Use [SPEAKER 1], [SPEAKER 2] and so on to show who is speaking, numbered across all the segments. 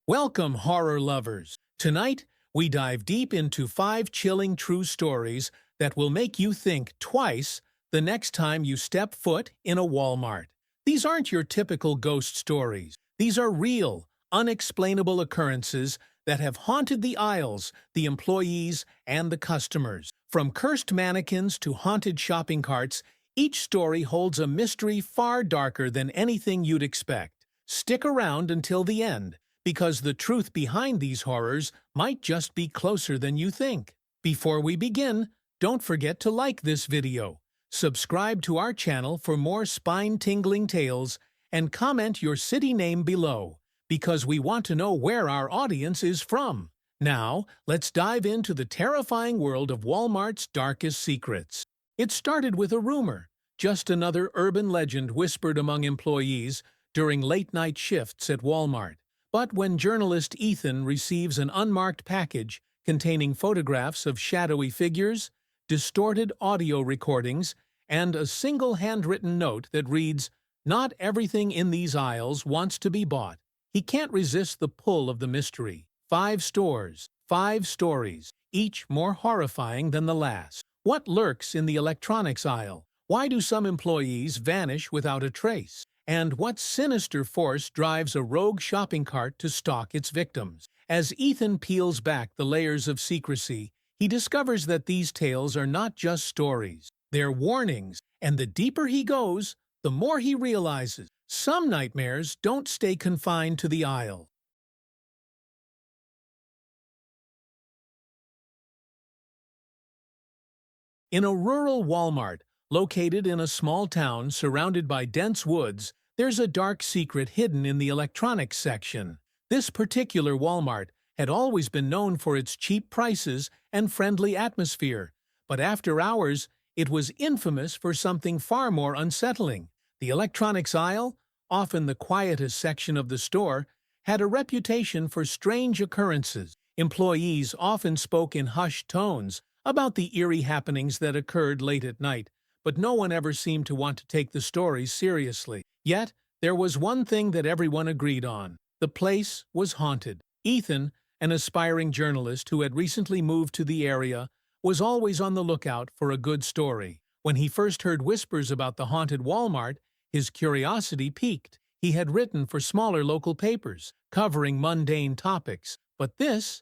[SPEAKER 1] Welcome, horror lovers! Tonight, we dive deep into 5 chilling true stories that will make you think twice the next time you step foot in a Walmart. These aren't your typical ghost stories. These are real, unexplainable occurrences that have haunted the aisles, the employees, and the customers. From cursed mannequins to haunted shopping carts, each story holds a mystery far darker than anything you'd expect. Stick around until the end, because the truth behind these horrors might just be closer than you think. Before we begin, don't forget to like this video, subscribe to our channel for more spine-tingling tales, and comment your city name below, because we want to know where our audience is from. Now, let's dive into the terrifying world of Walmart's darkest secrets. It started with a rumor, just another urban legend whispered among employees during late-night shifts at Walmart. But when journalist Ethan receives an unmarked package containing photographs of shadowy figures, distorted audio recordings, and a single handwritten note that reads, "Not everything in these aisles wants to be bought," he can't resist the pull of the mystery. 5 stores, 5 stories, each more horrifying than the last. What lurks in the electronics aisle? Why do some employees vanish without a trace? And what sinister force drives a rogue shopping cart to stalk its victims? As Ethan peels back the layers of secrecy, he discovers that these tales are not just stories. They're warnings, and the deeper he goes, the more he realizes some nightmares don't stay confined to the aisle. In a rural Walmart, located in a small town surrounded by dense woods, there's a dark secret hidden in the electronics section. This particular Walmart had always been known for its cheap prices and friendly atmosphere, but after hours, it was infamous for something far more unsettling. The electronics aisle, often the quietest section of the store, had a reputation for strange occurrences. Employees often spoke in hushed tones about the eerie happenings that occurred late at night, but no one ever seemed to want to take the stories seriously. Yet, there was one thing that everyone agreed on. The place was haunted. Ethan, an aspiring journalist who had recently moved to the area, was always on the lookout for a good story. When he first heard whispers about the haunted Walmart, his curiosity piqued. He had written for smaller local papers, covering mundane topics. But this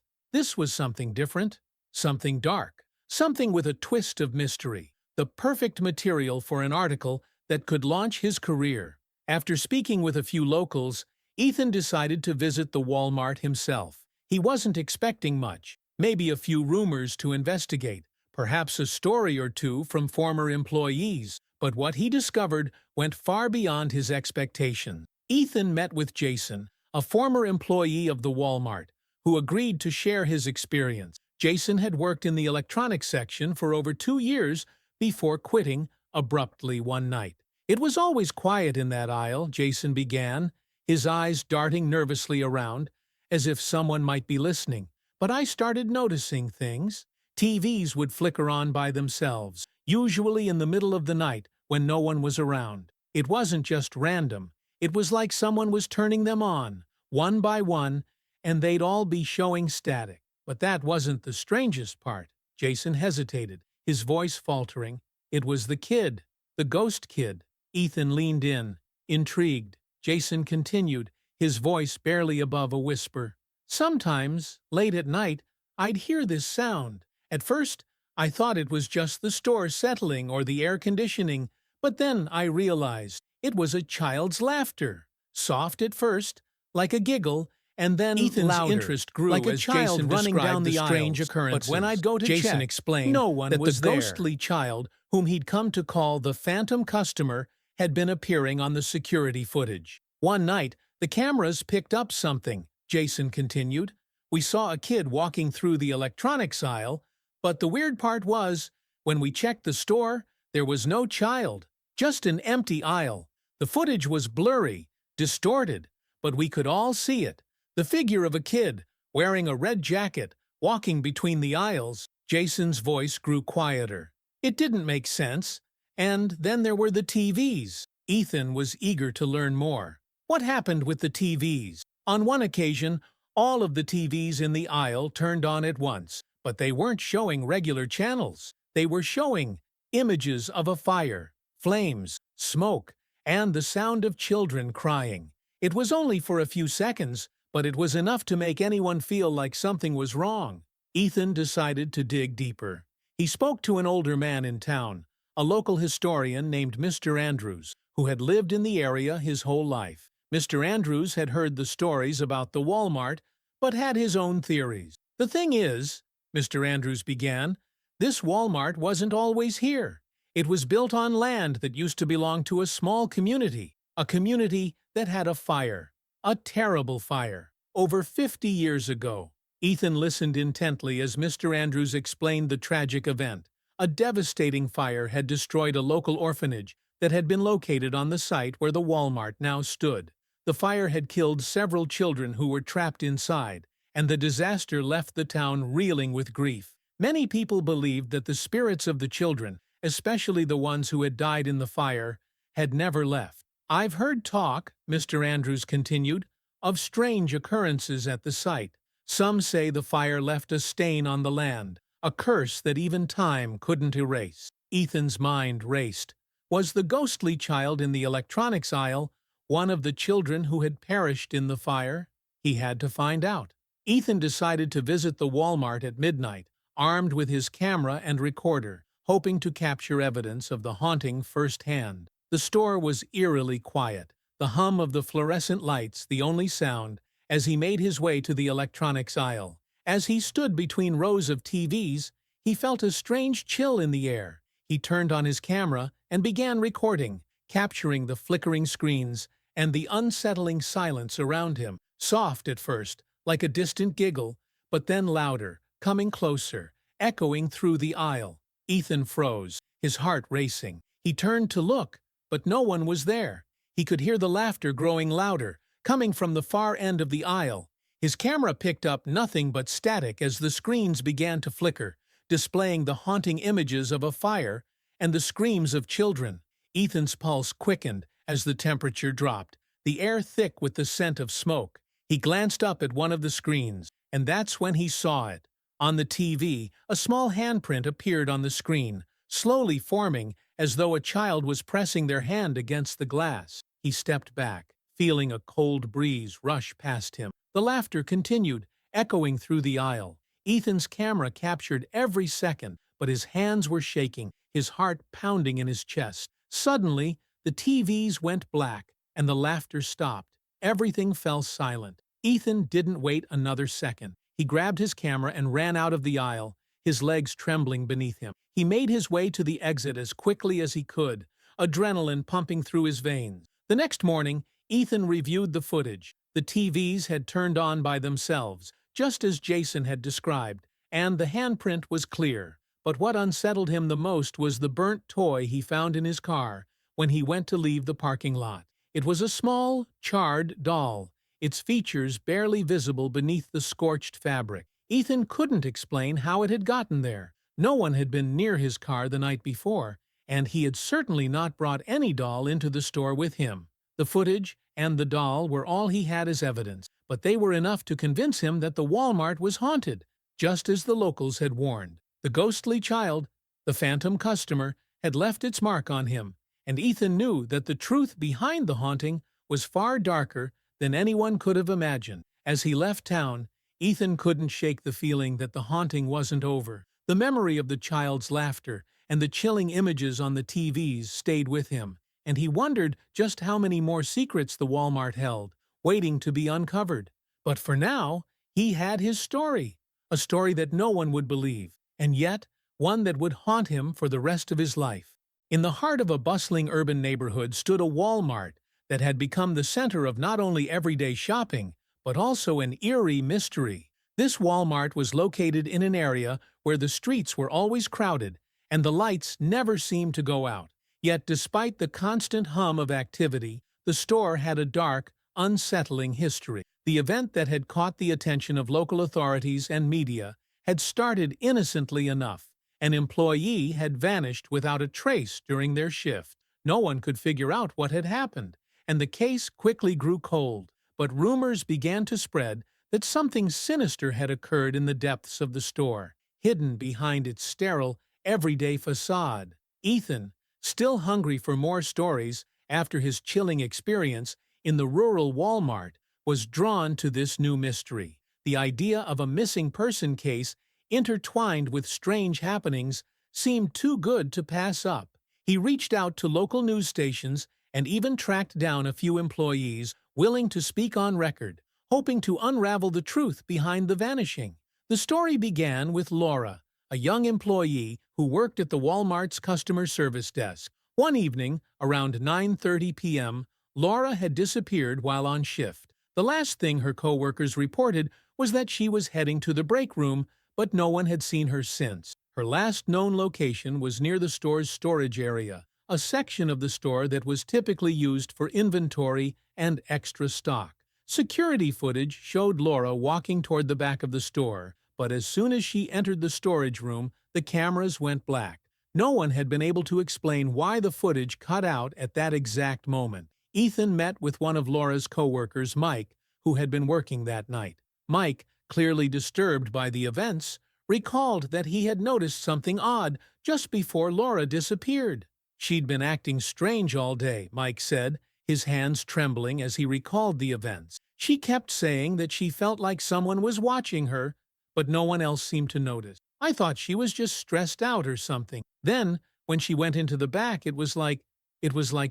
[SPEAKER 1] was something different, something dark, something with a twist of mystery. The perfect material for an article that could launch his career. After speaking with a few locals, Ethan decided to visit the Walmart himself. He wasn't expecting much, maybe a few rumors to investigate, perhaps a story or two from former employees, but what he discovered went far beyond his expectations. Ethan met with Jason, a former employee of the Walmart, who agreed to share his experience. Jason had worked in the electronics section for over 2 years before quitting abruptly one night. "It was always quiet in that aisle," Jason began, his eyes darting nervously around, as if someone might be listening. "But I started noticing things. TVs would flicker on by themselves, usually in the middle of the night when no one was around. It wasn't just random. It was like someone was turning them on, one by one, and they'd all be showing static. But that wasn't the strangest part." Jason hesitated, his voice faltering. "It was the kid, the ghost kid." Ethan leaned in, intrigued. Jason continued, his voice barely above a whisper. "Sometimes, late at night, I'd hear this sound. At first, I thought it was just the store settling or the air conditioning, but then I realized it was a child's laughter. Soft at first, like a giggle, and then Ethan's louder, interest grew like a as child Jason running down the strange occurrences. But when I'd go to Jason explained no one that was the ghostly child, whom he'd come to call the phantom customer, had been appearing on the security footage. "One night, the cameras picked up something," Jason continued. "We saw a kid walking through the electronics aisle, but the weird part was, when we checked the store, there was no child, just an empty aisle. The footage was blurry, distorted, but we could all see it. The figure of a kid, wearing a red jacket, walking between the aisles." Jason's voice grew quieter. It didn't make sense. And then there were the TVs. Ethan was eager to learn more. What happened with the TVs? On one occasion, All of the TVs in the aisle turned on at once, but they weren't showing regular channels. They were showing images of a fire, flames, smoke, and the sound of children crying. It was only for a few seconds, but it was enough to make anyone feel like something was wrong. Ethan decided to dig deeper. He spoke to an older man in town, a local historian named Mr. Andrews, who had lived in the area his whole life. Mr. Andrews had heard the stories about the Walmart, but had his own theories. "The thing is," Mr. Andrews began, "this Walmart wasn't always here. It was built on land that used to belong to a small community, a community that had a fire, a terrible fire, over 50 years ago." Ethan listened intently as Mr. Andrews explained the tragic event. A devastating fire had destroyed a local orphanage that had been located on the site where the Walmart now stood. The fire had killed several children who were trapped inside, and the disaster left the town reeling with grief. Many people believed that the spirits of the children, especially the ones who had died in the fire, had never left. "I've heard talk," Mr. Andrews continued, "of strange occurrences at the site. Some say the fire left a stain on the land, a curse that even time couldn't erase." Ethan's mind raced. Was the ghostly child in the electronics aisle one of the children who had perished in the fire? He had to find out. Ethan decided to visit the Walmart at midnight, armed with his camera and recorder, hoping to capture evidence of the haunting firsthand. The store was eerily quiet, the hum of the fluorescent lights the only sound, as he made his way to the electronics aisle. As he stood between rows of TVs, he felt a strange chill in the air. He turned on his camera and began recording, capturing the flickering screens and the unsettling silence around him. Soft at first, like a distant giggle, but then louder, coming closer, echoing through the aisle. Ethan froze, his heart racing. He turned to look, but no one was there. He could hear the laughter growing louder, coming from the far end of the aisle. His camera picked up nothing but static as the screens began to flicker, displaying the haunting images of a fire and the screams of children. Ethan's pulse quickened as the temperature dropped, the air thick with the scent of smoke. He glanced up at one of the screens, and that's when he saw it. On the TV, a small handprint appeared on the screen, slowly forming as though a child was pressing their hand against the glass. He stepped back, feeling a cold breeze rush past him. The laughter continued, echoing through the aisle. Ethan's camera captured every second, but his hands were shaking, his heart pounding in his chest. Suddenly, the TVs went black, and the laughter stopped. Everything fell silent. Ethan didn't wait another second. He grabbed his camera and ran out of the aisle, his legs trembling beneath him. He made his way to the exit as quickly as he could, adrenaline pumping through his veins. The next morning, Ethan reviewed the footage. The TVs had turned on by themselves, just as Jason had described, and the handprint was clear. But what unsettled him the most was the burnt toy he found in his car when he went to leave the parking lot. It was a small, charred doll, its features barely visible beneath the scorched fabric. Ethan couldn't explain how it had gotten there. No one had been near his car the night before, and he had certainly not brought any doll into the store with him. The footage and the doll were all he had as evidence, but they were enough to convince him that the Walmart was haunted, just as the locals had warned. The ghostly child, the phantom customer, had left its mark on him, and Ethan knew that the truth behind the haunting was far darker than anyone could have imagined. As he left town, Ethan couldn't shake the feeling that the haunting wasn't over. The memory of the child's laughter and the chilling images on the TVs stayed with him, and he wondered just how many more secrets the Walmart held, waiting to be uncovered. But for now, he had his story, a story that no one would believe, and yet one that would haunt him for the rest of his life. In the heart of a bustling urban neighborhood stood a Walmart that had become the center of not only everyday shopping, but also an eerie mystery. This Walmart was located in an area where the streets were always crowded and the lights never seemed to go out. Yet despite the constant hum of activity, the store had a dark, unsettling history. The event that had caught the attention of local authorities and media had started innocently enough. An employee had vanished without a trace during their shift. No one could figure out what had happened, and the case quickly grew cold. But rumors began to spread that something sinister had occurred in the depths of the store, hidden behind its sterile, everyday facade. Ethan, still hungry for more stories after his chilling experience in the rural Walmart, was drawn to this new mystery. The idea of a missing person case intertwined with strange happenings seemed too good to pass up. He reached out to local news stations and even tracked down a few employees willing to speak on record, hoping to unravel the truth behind the vanishing. The story began with Laura, a young employee who worked at the Walmart's customer service desk. One evening, around 9:30 p.m., Laura had disappeared while on shift. The last thing her coworkers reported was that she was heading to the break room, but no one had seen her since. Her last known location was near the store's storage area, a section of the store that was typically used for inventory and extra stock. Security footage showed Laura walking toward the back of the store, but as soon as she entered the storage room, the cameras went black. No one had been able to explain why the footage cut out at that exact moment. Ethan met with one of Laura's coworkers, Mike, who had been working that night. Mike, clearly disturbed by the events, recalled that he had noticed something odd just before Laura disappeared. She'd been acting strange all day, Mike said, his hands trembling as he recalled the events. She kept saying that she felt like someone was watching her, but no one else seemed to notice. I thought she was just stressed out or something. Then, when she went into the back, it was like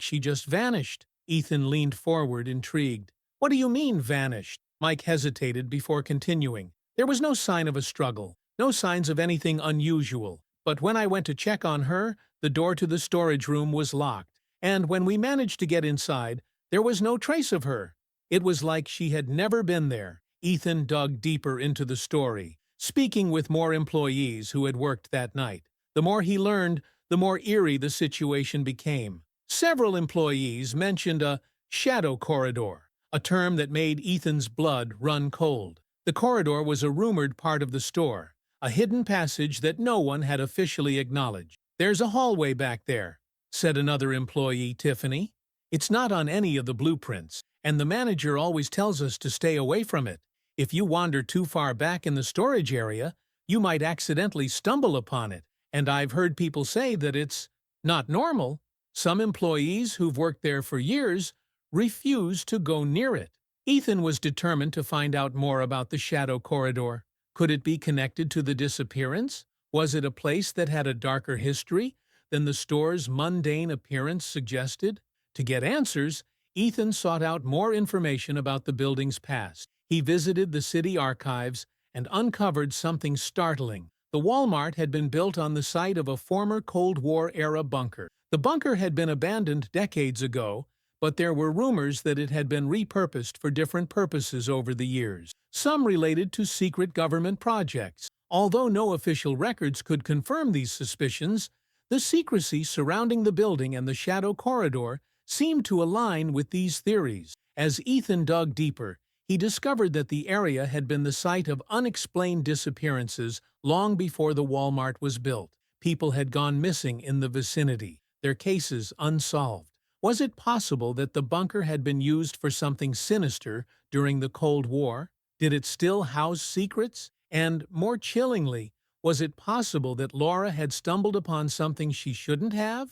[SPEAKER 1] she just vanished. Ethan leaned forward, intrigued. What do you mean, vanished? Mike hesitated before continuing. There was no sign of a struggle, no signs of anything unusual. But when I went to check on her, the door to the storage room was locked. And when we managed to get inside, there was no trace of her. It was like she had never been there. Ethan dug deeper into the story, speaking with more employees who had worked that night. The more he learned, the more eerie the situation became. Several employees mentioned a shadow corridor, a term that made Ethan's blood run cold. The corridor was a rumored part of the store, a hidden passage that no one had officially acknowledged. There's a hallway back there, said another employee, Tiffany. It's not on any of the blueprints, and the manager always tells us to stay away from it. If you wander too far back in the storage area, you might accidentally stumble upon it, and I've heard people say that it's not normal. Some employees who've worked there for years refuse to go near it. Ethan was determined to find out more about the shadow corridor. Could it be connected to the disappearance? Was it a place that had a darker history than the store's mundane appearance suggested? To get answers, Ethan sought out more information about the building's past. He visited the city archives and uncovered something startling. The Walmart had been built on the site of a former Cold War-era bunker. The bunker had been abandoned decades ago, but there were rumors that it had been repurposed for different purposes over the years, some related to secret government projects. Although no official records could confirm these suspicions, the secrecy surrounding the building and the shadow corridor seemed to align with these theories. As Ethan dug deeper, he discovered that the area had been the site of unexplained disappearances long before the Walmart was built. People had gone missing in the vicinity, their cases unsolved. Was it possible that the bunker had been used for something sinister during the Cold War? Did it still house secrets? And, more chillingly, was it possible that Laura had stumbled upon something she shouldn't have?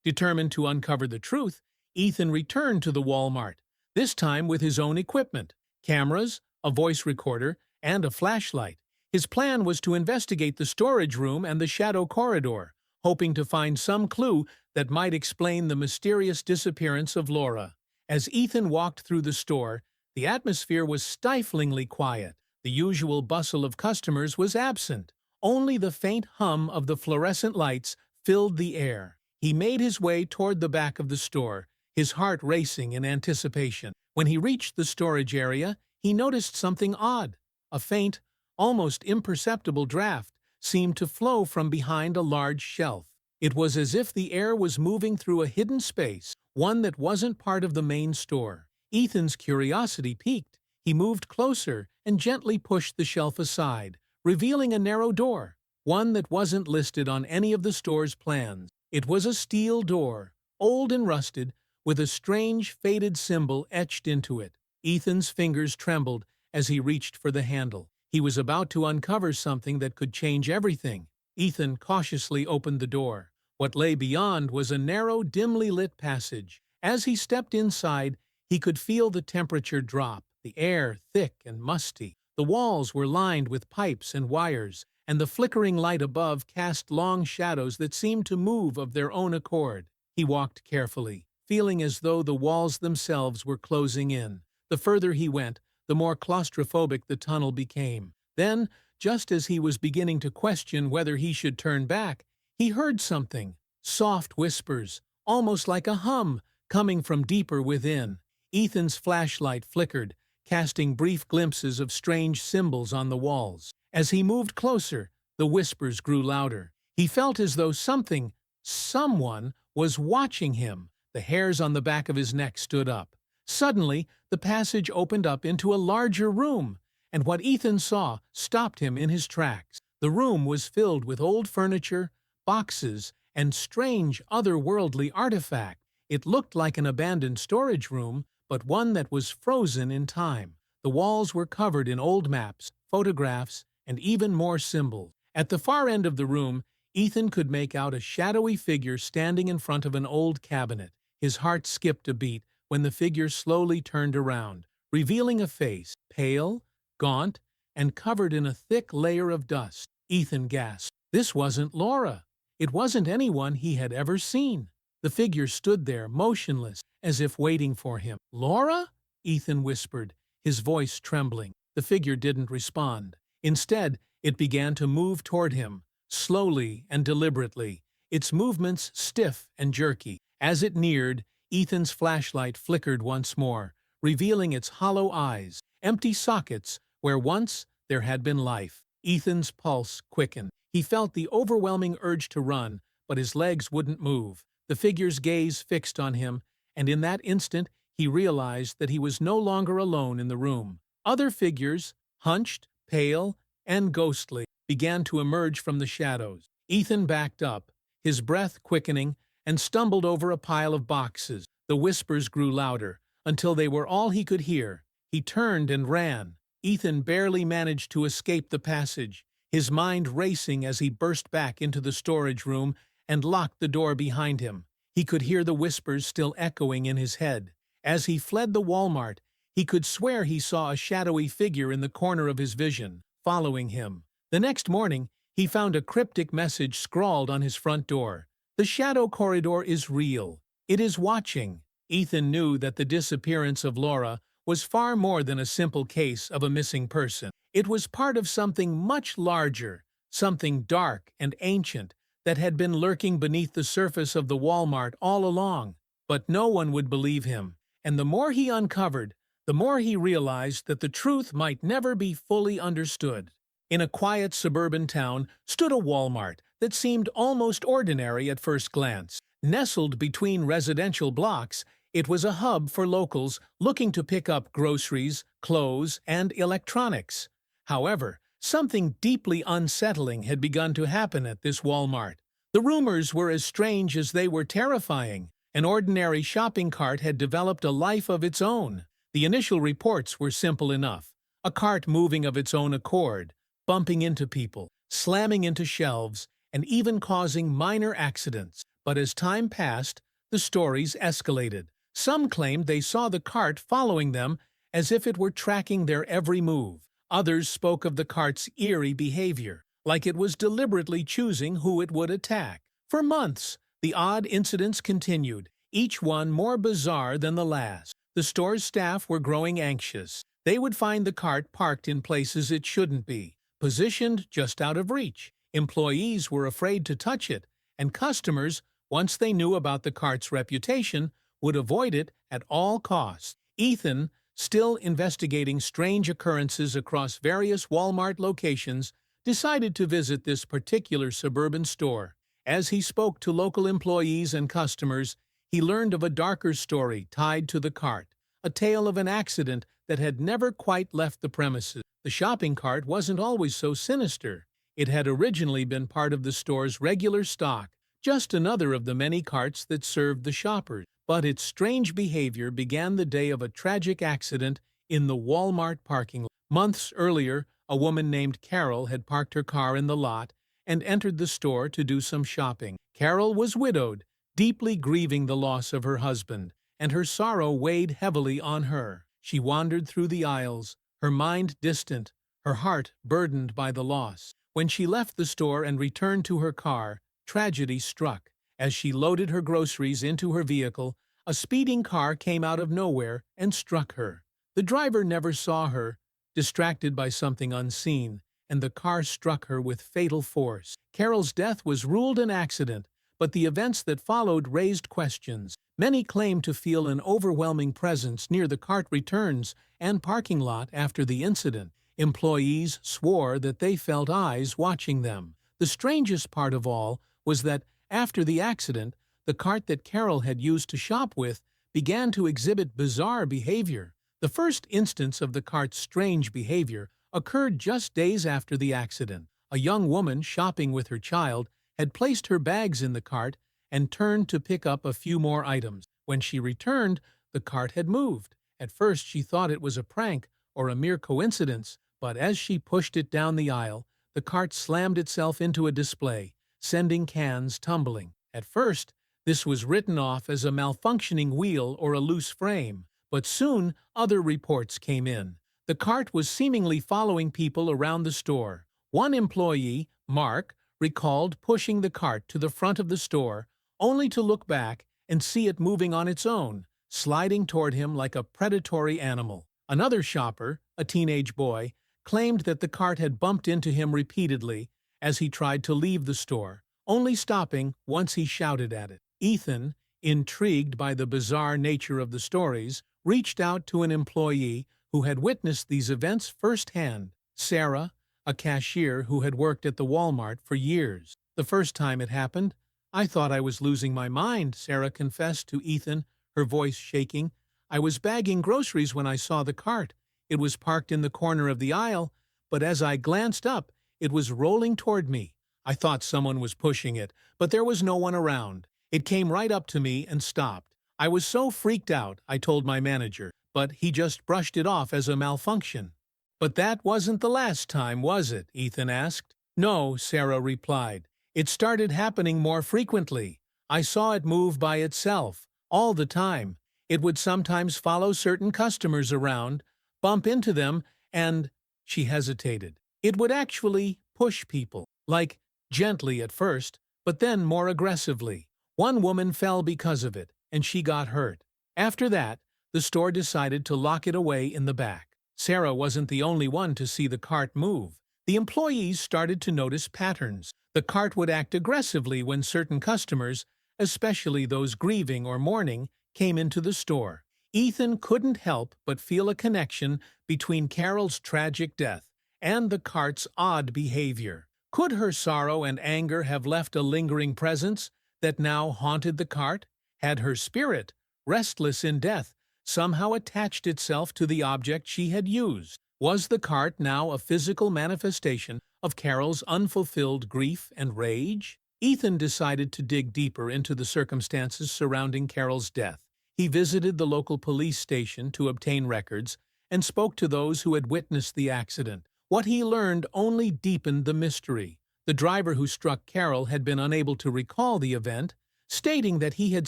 [SPEAKER 1] Determined to uncover the truth, Ethan returned to the Walmart, this time with his own equipment, cameras, a voice recorder, and a flashlight. His plan was to investigate the storage room and the shadow corridor, hoping to find some clue that might explain the mysterious disappearance of Laura. As Ethan walked through the store, the atmosphere was stiflingly quiet. The usual bustle of customers was absent. Only the faint hum of the fluorescent lights filled the air. He made his way toward the back of the store, his heart racing in anticipation. When he reached the storage area, he noticed something odd. A faint, almost imperceptible draft seemed to flow from behind a large shelf. It was as if the air was moving through a hidden space, one that wasn't part of the main store. Ethan's curiosity piqued. He moved closer and gently pushed the shelf aside, revealing a narrow door, one that wasn't listed on any of the store's plans. It was a steel door, old and rusted, with a strange, faded symbol etched into it. Ethan's fingers trembled as he reached for the handle. He was about to uncover something that could change everything. Ethan cautiously opened the door. What lay beyond was a narrow, dimly lit passage. As he stepped inside, he could feel the temperature drop, the air thick and musty. The walls were lined with pipes and wires, and the flickering light above cast long shadows that seemed to move of their own accord. He walked carefully, feeling as though the walls themselves were closing in. The further he went, the more claustrophobic the tunnel became. Then, just as he was beginning to question whether he should turn back, he heard something. Soft whispers, almost like a hum, coming from deeper within. Ethan's flashlight flickered, casting brief glimpses of strange symbols on the walls. As he moved closer, the whispers grew louder. He felt as though someone was watching him. The hairs on the back of his neck stood up. Suddenly, the passage opened up into a larger room, and what Ethan saw stopped him in his tracks. The room was filled with old furniture, boxes, and strange otherworldly artifacts. It looked like an abandoned storage room, but one that was frozen in time. The walls were covered in old maps, photographs, and even more symbols. At the far end of the room, Ethan could make out a shadowy figure standing in front of an old cabinet. His heart skipped a beat when the figure slowly turned around, revealing a face, pale, gaunt, and covered in a thick layer of dust. Ethan gasped. This wasn't Laura. It wasn't anyone he had ever seen. The figure stood there, motionless, as if waiting for him. "Laura?" Ethan whispered, his voice trembling. The figure didn't respond. Instead, it began to move toward him, slowly and deliberately, its movements stiff and jerky. As it neared, Ethan's flashlight flickered once more, revealing its hollow eyes, empty sockets where once there had been life. Ethan's pulse quickened. He felt the overwhelming urge to run, but his legs wouldn't move. The figure's gaze fixed on him, and in that instant he realized that he was no longer alone in the room. Other figures, hunched, pale, and ghostly, began to emerge from the shadows. Ethan backed up, his breath quickening, and stumbled over a pile of boxes. The whispers grew louder, until they were all he could hear. He turned and ran. Ethan barely managed to escape the passage, his mind racing as he burst back into the storage room and locked the door behind him. He could hear the whispers still echoing in his head. As he fled the Walmart, he could swear he saw a shadowy figure in the corner of his vision, following him. The next morning, he found a cryptic message scrawled on his front door. "The shadow corridor is real. It is watching." Ethan knew that the disappearance of Laura was far more than a simple case of a missing person. It was part of something much larger, something dark and ancient that had been lurking beneath the surface of the Walmart all along. But no one would believe him, and the more he uncovered, the more he realized that the truth might never be fully understood. In a quiet suburban town stood a Walmart that seemed almost ordinary at first glance. Nestled between residential blocks, it was a hub for locals looking to pick up groceries, clothes, and electronics. However, something deeply unsettling had begun to happen at this Walmart. The rumors were as strange as they were terrifying. An ordinary shopping cart had developed a life of its own. The initial reports were simple enough. A cart moving of its own accord, bumping into people, slamming into shelves, and even causing minor accidents. But as time passed, the stories escalated. Some claimed they saw the cart following them as if it were tracking their every move. Others spoke of the cart's eerie behavior, like it was deliberately choosing who it would attack. For months, the odd incidents continued, each one more bizarre than the last. The store's staff were growing anxious. They would find the cart parked in places it shouldn't be, positioned just out of reach. Employees were afraid to touch it, and customers, once they knew about the cart's reputation, would avoid it at all costs. Ethan, still investigating strange occurrences across various Walmart locations, decided to visit this particular suburban store. As he spoke to local employees and customers, he learned of a darker story tied to the cart, a tale of an accident that had never quite left the premises. The shopping cart wasn't always so sinister. It had originally been part of the store's regular stock, just another of the many carts that served the shoppers. But its strange behavior began the day of a tragic accident in the Walmart parking lot. Months earlier, a woman named Carol had parked her car in the lot and entered the store to do some shopping. Carol was widowed, deeply grieving the loss of her husband, and her sorrow weighed heavily on her. She wandered through the aisles, her mind distant, her heart burdened by the loss. When she left the store and returned to her car, tragedy struck. As she loaded her groceries into her vehicle, a speeding car came out of nowhere and struck her. The driver never saw her, distracted by something unseen, and the car struck her with fatal force. Carol's death was ruled an accident, but the events that followed raised questions. Many claimed to feel an overwhelming presence near the cart returns and parking lot after the incident. Employees swore that they felt eyes watching them. The strangest part of all was that, after the accident, the cart that Carol had used to shop with began to exhibit bizarre behavior. The first instance of the cart's strange behavior occurred just days after the accident. A young woman shopping with her child had placed her bags in the cart and turned to pick up a few more items. When she returned, the cart had moved. At first she thought it was a prank or a mere coincidence, but as she pushed it down the aisle, the cart slammed itself into a display, sending cans tumbling. At first, this was written off as a malfunctioning wheel or a loose frame, but soon other reports came in. The cart was seemingly following people around the store. One employee, Mark, recalled pushing the cart to the front of the store, only to look back and see it moving on its own, sliding toward him like a predatory animal. Another shopper, a teenage boy, claimed that the cart had bumped into him repeatedly as he tried to leave the store, only stopping once he shouted at it. Ethan, intrigued by the bizarre nature of the stories, reached out to an employee who had witnessed these events firsthand, Sarah, a cashier who had worked at the Walmart for years. The first time it happened, I thought I was losing my mind, Sarah confessed to Ethan, her voice shaking. I was bagging groceries when I saw the cart. It was parked in the corner of the aisle, but as I glanced up, it was rolling toward me. I thought someone was pushing it, but there was no one around. It came right up to me and stopped. I was so freaked out, I told my manager, but he just brushed it off as a malfunction. But that wasn't the last time, was it? Ethan asked. No, Sarah replied. It started happening more frequently. I saw it move by itself, all the time. It would sometimes follow certain customers around, bump into them, and… She hesitated. It would actually push people, like gently at first, but then more aggressively. One woman fell because of it, and she got hurt. After that, the store decided to lock it away in the back. Sarah wasn't the only one to see the cart move. The employees started to notice patterns. The cart would act aggressively when certain customers, especially those grieving or mourning, came into the store. Ethan couldn't help but feel a connection between Carol's tragic death and the cart's odd behavior. Could her sorrow and anger have left a lingering presence that now haunted the cart? Had her spirit, restless in death, somehow attached itself to the object she had used? Was the cart now a physical manifestation of Carol's unfulfilled grief and rage? Ethan decided to dig deeper into the circumstances surrounding Carol's death. He visited the local police station to obtain records and spoke to those who had witnessed the accident. What he learned only deepened the mystery. The driver who struck Carol had been unable to recall the event, stating that he had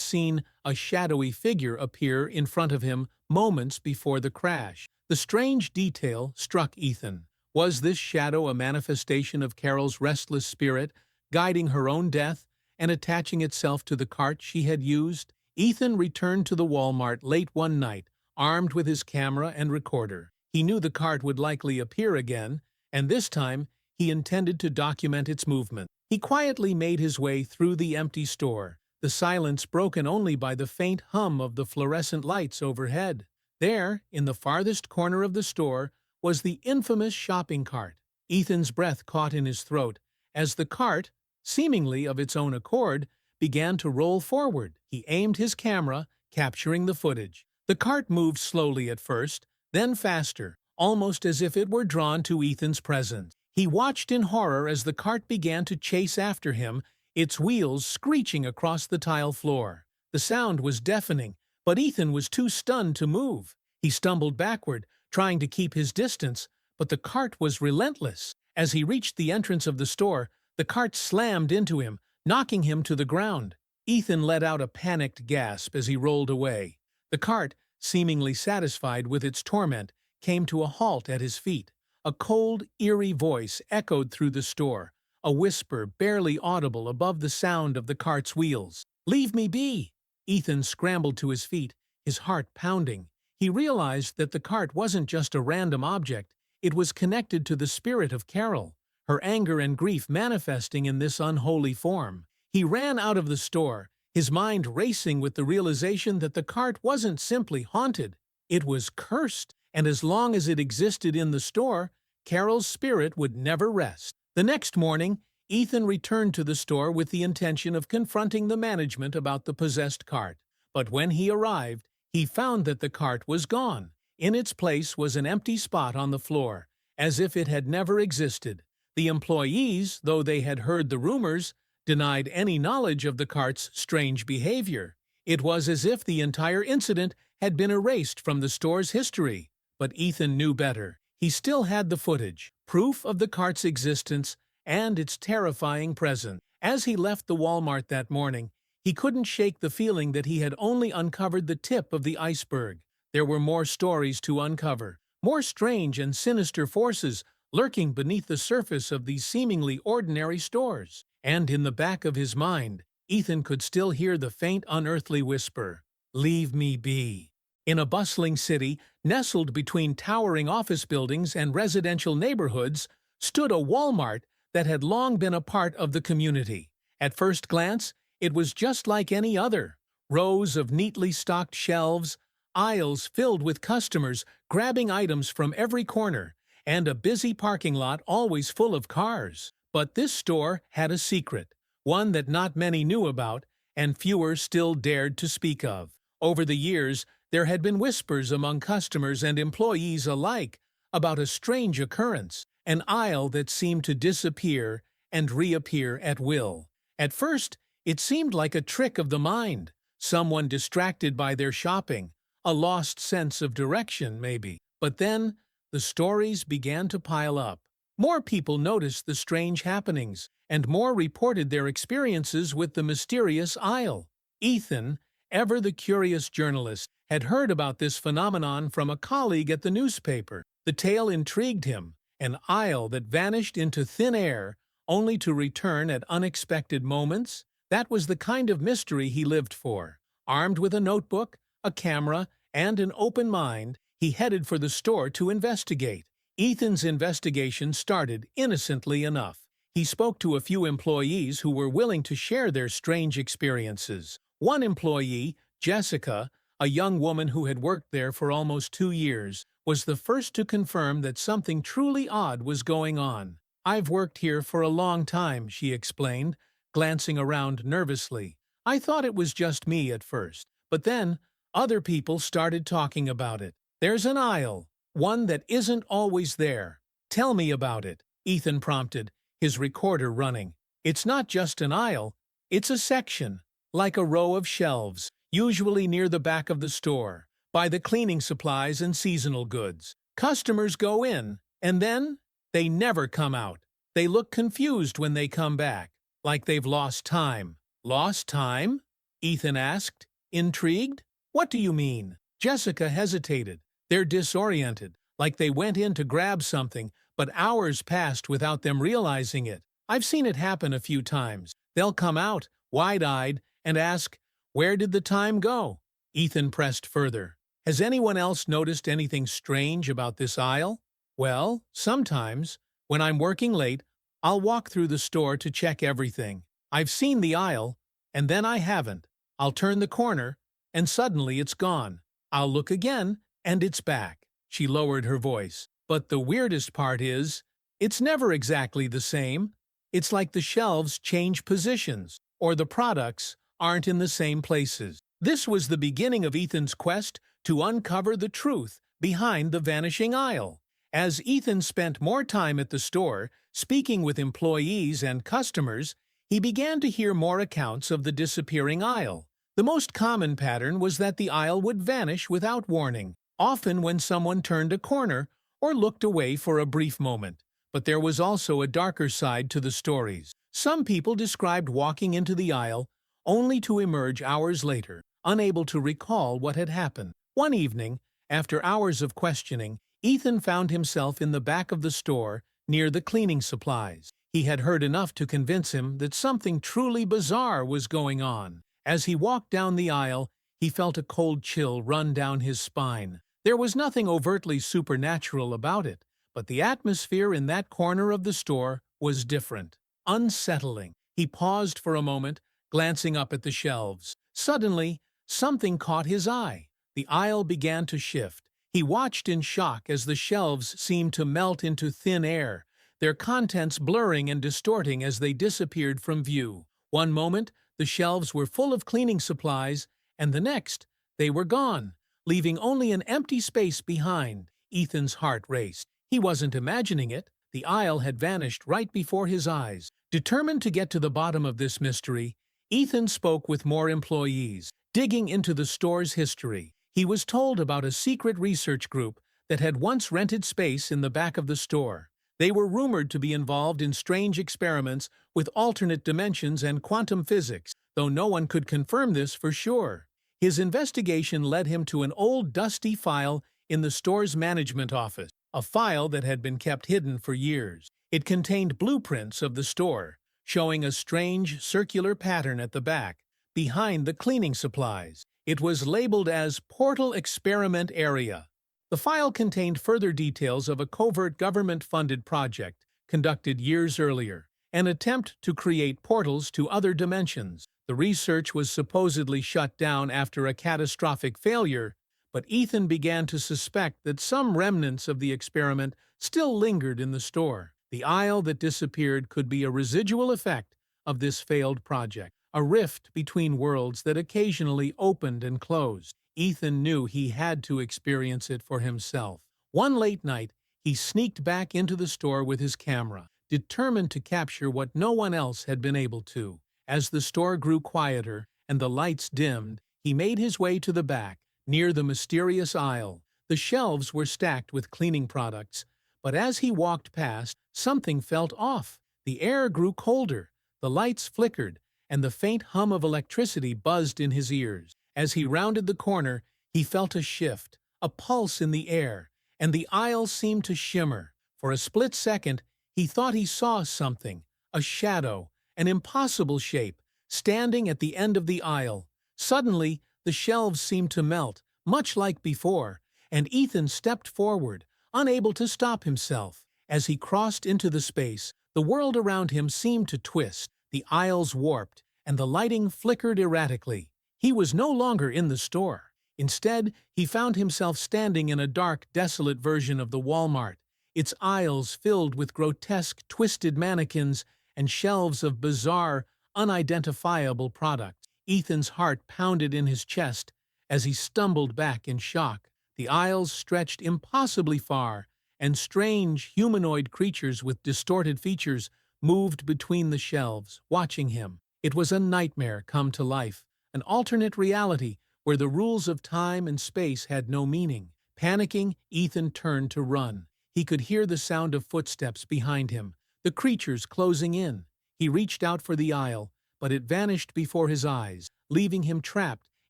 [SPEAKER 1] seen a shadowy figure appear in front of him moments before the crash. The strange detail struck Ethan. Was this shadow a manifestation of Carol's restless spirit, guiding her own death and attaching itself to the cart she had used? Ethan returned to the Walmart late one night, armed with his camera and recorder. He knew the cart would likely appear again, and this time he intended to document its movement. He quietly made his way through the empty store, the silence broken only by the faint hum of the fluorescent lights overhead. There, in the farthest corner of the store, was the infamous shopping cart. Ethan's breath caught in his throat as the cart, seemingly of its own accord, began to roll forward. He aimed his camera, capturing the footage. The cart moved slowly at first, then faster, almost as if it were drawn to Ethan's presence. He watched in horror as the cart began to chase after him, its wheels screeching across the tile floor. The sound was deafening, but Ethan was too stunned to move. He stumbled backward, trying to keep his distance, but the cart was relentless. As he reached the entrance of the store, the cart slammed into him, knocking him to the ground. Ethan let out a panicked gasp as he rolled away. The cart, seemingly satisfied with its torment, came to a halt at his feet. A cold, eerie voice echoed through the store, a whisper barely audible above the sound of the cart's wheels. "Leave me be!" Ethan scrambled to his feet, his heart pounding. He realized that the cart wasn't just a random object, it was connected to the spirit of Carol, her anger and grief manifesting in this unholy form. He ran out of the store, his mind racing with the realization that the cart wasn't simply haunted, it was cursed, and as long as it existed in the store, Carol's spirit would never rest. The next morning, Ethan returned to the store with the intention of confronting the management about the possessed cart. But when he arrived, he found that the cart was gone. In its place was an empty spot on the floor, as if it had never existed. The employees, though they had heard the rumors, denied any knowledge of the cart's strange behavior. It was as if the entire incident had been erased from the store's history. But Ethan knew better. He still had the footage, proof of the cart's existence and its terrifying presence. As he left the Walmart that morning, he couldn't shake the feeling that he had only uncovered the tip of the iceberg. There were more stories to uncover, more strange and sinister forces lurking beneath the surface of these seemingly ordinary stores. And in the back of his mind, Ethan could still hear the faint unearthly whisper, "Leave me be." In a bustling city, nestled between towering office buildings and residential neighborhoods, stood a Walmart that had long been a part of the community. At first glance, it was just like any other. Rows of neatly stocked shelves, aisles filled with customers grabbing items from every corner, and a busy parking lot always full of cars. But this store had a secret, one that not many knew about, and fewer still dared to speak of. Over the years, there had been whispers among customers and employees alike about a strange occurrence, an aisle that seemed to disappear and reappear at will. At first, it seemed like a trick of the mind, someone distracted by their shopping, a lost sense of direction, maybe. But then, the stories began to pile up. More people noticed the strange happenings, and more reported their experiences with the mysterious aisle. Ethan, ever the curious journalist, had heard about this phenomenon from a colleague at the newspaper. The tale intrigued him, an aisle that vanished into thin air, only to return at unexpected moments. That was the kind of mystery he lived for. Armed with a notebook, a camera, and an open mind, he headed for the store to investigate. Ethan's investigation started innocently enough. He spoke to a few employees who were willing to share their strange experiences. One employee, Jessica, a young woman who had worked there for almost 2 years, was the first to confirm that something truly odd was going on. "I've worked here for a long time," she explained, glancing around nervously. "I thought it was just me at first, but then other people started talking about it. There's an aisle, one that isn't always there." "Tell me about it," Ethan prompted, his recorder running. "It's not just an aisle, it's a section, like a row of shelves, usually near the back of the store, by the cleaning supplies and seasonal goods. Customers go in, and then they never come out. They look confused when they come back, like they've lost time." "Lost time?" Ethan asked, intrigued. "What do you mean?" Jessica hesitated. "They're disoriented, like they went in to grab something, but hours passed without them realizing it. I've seen it happen a few times. They'll come out, wide-eyed, and ask, 'Where did the time go?'" Ethan pressed further. "Has anyone else noticed anything strange about this aisle?" "Well, sometimes, when I'm working late, I'll walk through the store to check everything. I've seen the aisle, and then I haven't. I'll turn the corner, and suddenly it's gone. I'll look again, and it's back." She lowered her voice. "But the weirdest part is, it's never exactly the same. It's like the shelves change positions, or the products aren't in the same places." This was the beginning of Ethan's quest to uncover the truth behind the vanishing aisle. As Ethan spent more time at the store, speaking with employees and customers, he began to hear more accounts of the disappearing aisle. The most common pattern was that the aisle would vanish without warning, often when someone turned a corner or looked away for a brief moment. But there was also a darker side to the stories. Some people described walking into the aisle only to emerge hours later, unable to recall what had happened. One evening, after hours of questioning, Ethan found himself in the back of the store near the cleaning supplies. He had heard enough to convince him that something truly bizarre was going on. As he walked down the aisle, he felt a cold chill run down his spine. There was nothing overtly supernatural about it, but the atmosphere in that corner of the store was different, unsettling. He paused for a moment, glancing up at the shelves. Suddenly, something caught his eye. The aisle began to shift. He watched in shock as the shelves seemed to melt into thin air, their contents blurring and distorting as they disappeared from view. One moment, the shelves were full of cleaning supplies, and the next, they were gone, leaving only an empty space behind. Ethan's heart raced. He wasn't imagining it. The aisle had vanished right before his eyes. Determined to get to the bottom of this mystery, Ethan spoke with more employees, digging into the store's history. He was told about a secret research group that had once rented space in the back of the store. They were rumored to be involved in strange experiments with alternate dimensions and quantum physics, though no one could confirm this for sure. His investigation led him to an old dusty file in the store's management office, a file that had been kept hidden for years. It contained blueprints of the store, showing a strange circular pattern at the back, behind the cleaning supplies. It was labeled as Portal Experiment Area. The file contained further details of a covert government-funded project conducted years earlier, an attempt to create portals to other dimensions. The research was supposedly shut down after a catastrophic failure, but Ethan began to suspect that some remnants of the experiment still lingered in the store. The aisle that disappeared could be a residual effect of this failed project, a rift between worlds that occasionally opened and closed. Ethan knew he had to experience it for himself. One late night, he sneaked back into the store with his camera, determined to capture what no one else had been able to. As the store grew quieter and the lights dimmed, he made his way to the back, near the mysterious aisle. The shelves were stacked with cleaning products, but as he walked past, something felt off. The air grew colder, the lights flickered, and the faint hum of electricity buzzed in his ears. As he rounded the corner, he felt a shift, a pulse in the air, and the aisle seemed to shimmer. For a split second, he thought he saw something, a shadow, an impossible shape, standing at the end of the aisle. Suddenly, the shelves seemed to melt, much like before, and Ethan stepped forward, unable to stop himself. As he crossed into the space, the world around him seemed to twist, the aisles warped, and the lighting flickered erratically. He was no longer in the store. Instead, he found himself standing in a dark, desolate version of the Walmart, its aisles filled with grotesque, twisted mannequins and shelves of bizarre, unidentifiable products. Ethan's heart pounded in his chest as he stumbled back in shock. The aisles stretched impossibly far, and strange, humanoid creatures with distorted features moved between the shelves, watching him. It was a nightmare come to life, an alternate reality where the rules of time and space had no meaning. Panicking, Ethan turned to run. He could hear the sound of footsteps behind him, the creatures closing in. He reached out for the aisle, but it vanished before his eyes, leaving him trapped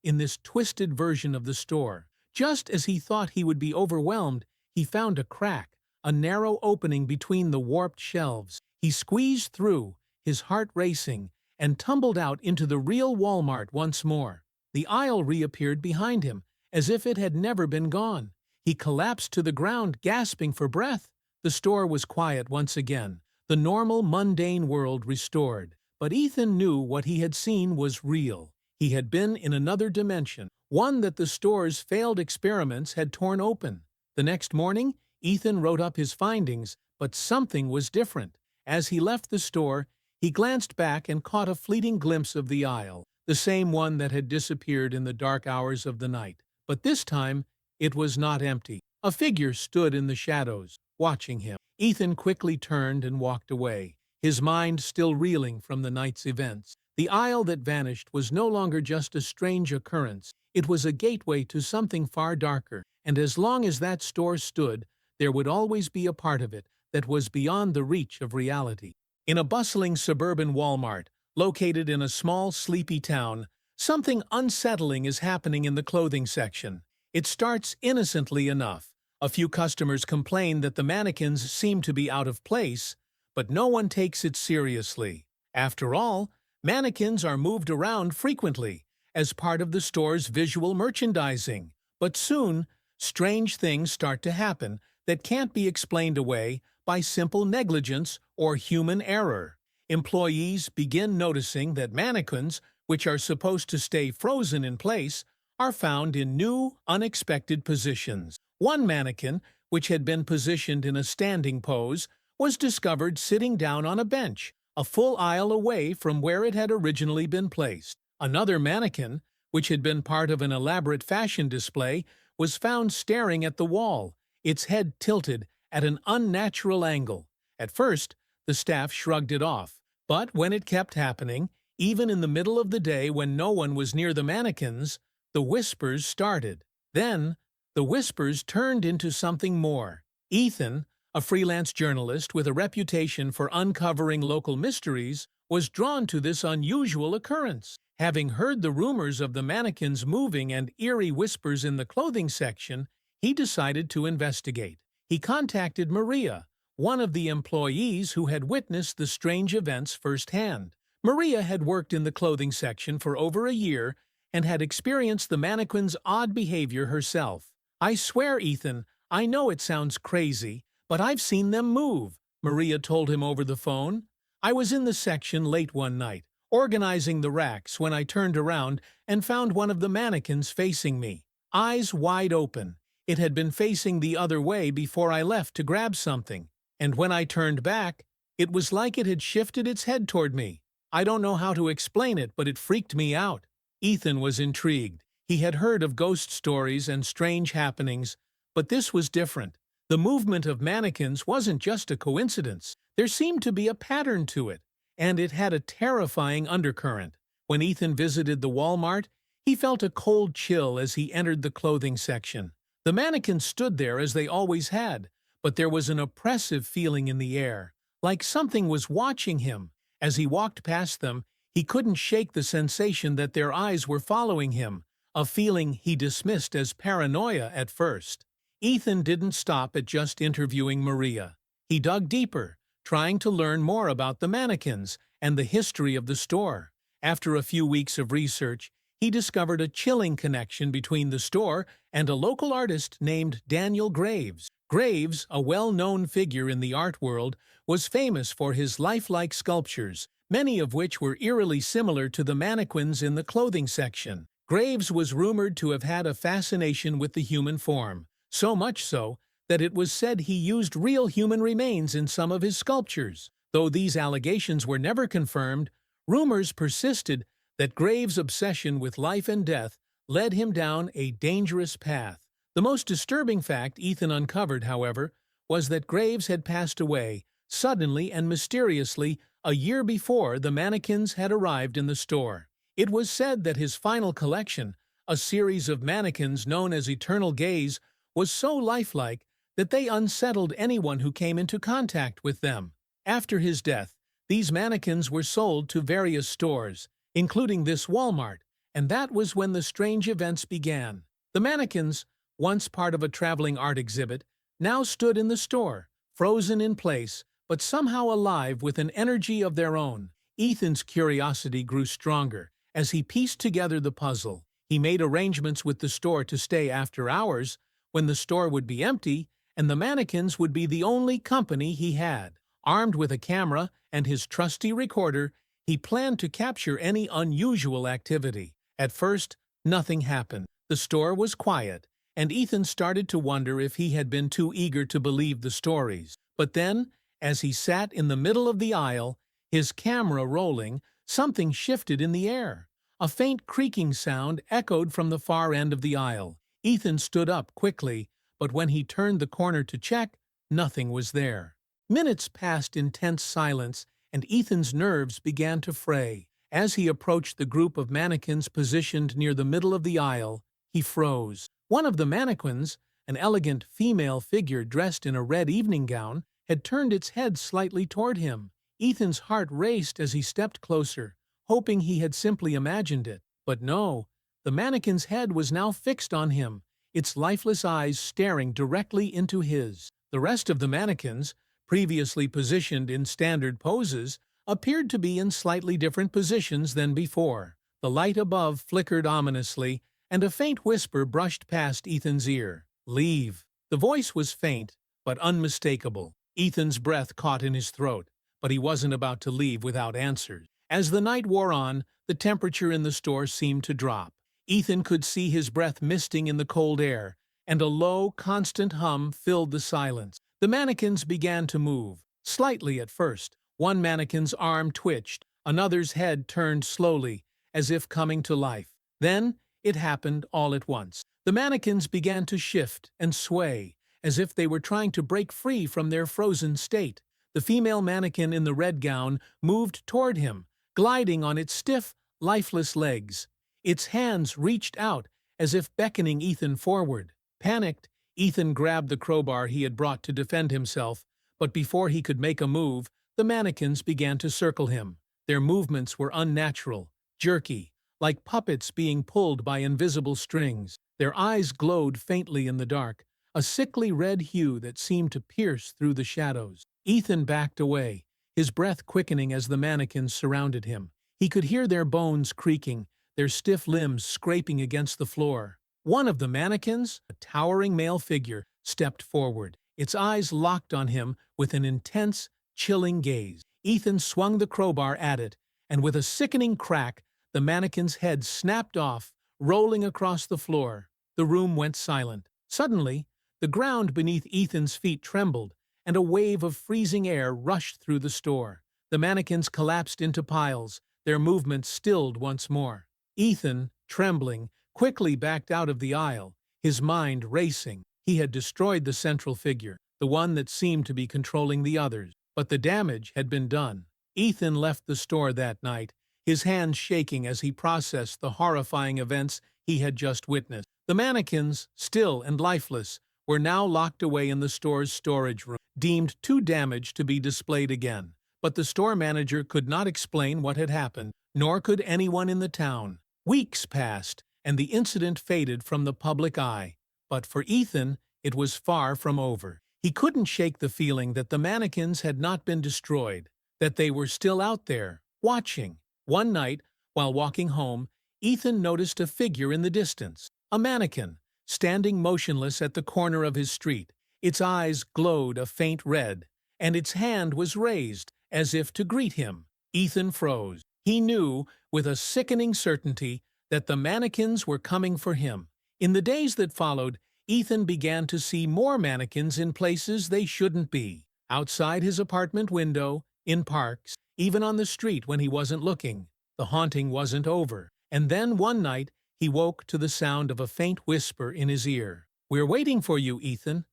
[SPEAKER 1] in this twisted version of the store. Just as he thought he would be overwhelmed, he found a crack, a narrow opening between the warped shelves. He squeezed through, his heart racing, and tumbled out into the real Walmart once more. The aisle reappeared behind him, as if it had never been gone. He collapsed to the ground, gasping for breath. The store was quiet once again, the normal, mundane world restored. But Ethan knew what he had seen was real. He had been in another dimension, one that the store's failed experiments had torn open. The next morning, Ethan wrote up his findings, but something was different. As he left the store, he glanced back and caught a fleeting glimpse of the aisle, the same one that had disappeared in the dark hours of the night. But this time, it was not empty. A figure stood in the shadows, watching him. Ethan quickly turned and walked away, his mind still reeling from the night's events. The aisle that vanished was no longer just a strange occurrence. It was a gateway to something far darker, and as long as that store stood, there would always be a part of it that was beyond the reach of reality. In a bustling suburban Walmart, located in a small, sleepy town, something unsettling is happening in the clothing section. It starts innocently enough. A few customers complain that the mannequins seem to be out of place, but no one takes it seriously. After all, mannequins are moved around frequently as part of the store's visual merchandising. But soon, strange things start to happen that can't be explained away by simple negligence or human error. Employees begin noticing that mannequins, which are supposed to stay frozen in place, are found in new, unexpected positions. One mannequin, which had been positioned in a standing pose, was discovered sitting down on a bench, a full aisle away from where it had originally been placed. Another mannequin, which had been part of an elaborate fashion display, was found staring at the wall, its head tilted at an unnatural angle. At first, the staff shrugged it off, but when it kept happening, even in the middle of the day when no one was near the mannequins, the whispers started. Then, the whispers turned into something more. Ethan, a freelance journalist with a reputation for uncovering local mysteries, was drawn to this unusual occurrence. Having heard the rumors of the mannequins moving and eerie whispers in the clothing section, he decided to investigate. He contacted Maria, one of the employees who had witnessed the strange events firsthand. Maria had worked in the clothing section for over a year and had experienced the mannequins' odd behavior herself. "I swear, Ethan, I know it sounds crazy, but I've seen them move," Maria told him over the phone. "I was in the section late one night, organizing the racks, when I turned around and found one of the mannequins facing me, eyes wide open. It had been facing the other way before I left to grab something, and when I turned back, it was like it had shifted its head toward me. I don't know how to explain it, but it freaked me out." Ethan was intrigued. He had heard of ghost stories and strange happenings, but this was different. The movement of mannequins wasn't just a coincidence. There seemed to be a pattern to it, and it had a terrifying undercurrent. When Ethan visited the Walmart, he felt a cold chill as he entered the clothing section. The mannequins stood there as they always had, but there was an oppressive feeling in the air, like something was watching him. As he walked past them, he couldn't shake the sensation that their eyes were following him, a feeling he dismissed as paranoia at first. Ethan didn't stop at just interviewing Maria. He dug deeper, trying to learn more about the mannequins and the history of the store. After a few weeks of research, he discovered a chilling connection between the store and a local artist named Daniel Graves. Graves, a well-known figure in the art world, was famous for his lifelike sculptures, many of which were eerily similar to the mannequins in the clothing section. Graves was rumored to have had a fascination with the human form, so much so that it was said he used real human remains in some of his sculptures. Though these allegations were never confirmed, rumors persisted that Graves' obsession with life and death led him down a dangerous path. The most disturbing fact Ethan uncovered, however, was that Graves had passed away, suddenly and mysteriously, a year before the mannequins had arrived in the store. It was said that his final collection, a series of mannequins known as Eternal Gaze, was so lifelike that they unsettled anyone who came into contact with them. After his death, these mannequins were sold to various stores, including this Walmart, and that was when the strange events began. The mannequins, once part of a traveling art exhibit, now stood in the store, frozen in place, but somehow alive with an energy of their own. Ethan's curiosity grew stronger as he pieced together the puzzle. He made arrangements with the store to stay after hours, when the store would be empty and the mannequins would be the only company he had. Armed with a camera and his trusty recorder, he planned to capture any unusual activity. At first, nothing happened. The store was quiet, and Ethan started to wonder if he had been too eager to believe the stories. But then, as he sat in the middle of the aisle, his camera rolling, something shifted in the air. A faint creaking sound echoed from the far end of the aisle. Ethan stood up quickly, but when he turned the corner to check, nothing was there. Minutes passed in tense silence, and Ethan's nerves began to fray. As he approached the group of mannequins positioned near the middle of the aisle, he froze. One of the mannequins, An elegant female figure dressed in a red evening gown had turned its head slightly toward him. Ethan's heart raced as he stepped closer, hoping he had simply imagined it. But no, the mannequin's head was now fixed on him, its lifeless eyes staring directly into his. The rest of the mannequins, previously positioned in standard poses, appeared to be in slightly different positions than before. The light above flickered ominously, and a faint whisper brushed past Ethan's ear. "Leave." The voice was faint, but unmistakable. Ethan's breath caught in his throat, but he wasn't about to leave without answers. As the night wore on, the temperature in the store seemed to drop. Ethan could see his breath misting in the cold air, and a low, constant hum filled the silence. The mannequins began to move, slightly at first. One mannequin's arm twitched, another's head turned slowly, as if coming to life. Then, it happened all at once. The mannequins began to shift and sway, as if they were trying to break free from their frozen state. The female mannequin in the red gown moved toward him, gliding on its stiff, lifeless legs. Its hands reached out, as if beckoning Ethan forward. Panicked, Ethan grabbed the crowbar he had brought to defend himself, but before he could make a move, the mannequins began to circle him. Their movements were unnatural, jerky, like puppets being pulled by invisible strings. Their eyes glowed faintly in the dark, a sickly red hue that seemed to pierce through the shadows. Ethan backed away, his breath quickening as the mannequins surrounded him. He could hear their bones creaking, their stiff limbs scraping against the floor. One of the mannequins, a towering male figure, stepped forward, its eyes locked on him with an intense, chilling gaze. Ethan swung the crowbar at it, and with a sickening crack, the mannequin's head snapped off, rolling across the floor. The room went silent. Suddenly, the ground beneath Ethan's feet trembled, and a wave of freezing air rushed through the store. The mannequins collapsed into piles, their movements stilled once more. Ethan, trembling, quickly backed out of the aisle, his mind racing. He had destroyed the central figure, the one that seemed to be controlling the others. But the damage had been done. Ethan left the store that night, his hands shaking as he processed the horrifying events he had just witnessed. The mannequins, still and lifeless, were now locked away in the store's storage room, deemed too damaged to be displayed again. But the store manager could not explain what had happened, nor could anyone in the town. Weeks passed, and the incident faded from the public eye. But for Ethan, it was far from over. He couldn't shake the feeling that the mannequins had not been destroyed, that they were still out there, watching. One night, while walking home, Ethan noticed a figure in the distance, a mannequin, standing motionless at the corner of his street. Its eyes glowed a faint red, and its hand was raised, as if to greet him. Ethan froze. He knew, with a sickening certainty, that the mannequins were coming for him. In the days that followed, Ethan began to see more mannequins in places they shouldn't be. Outside his apartment window, in parks, even on the street when he wasn't looking. The haunting wasn't over. And then one night, he woke to the sound of a faint whisper in his ear. "We're waiting for you, Ethan."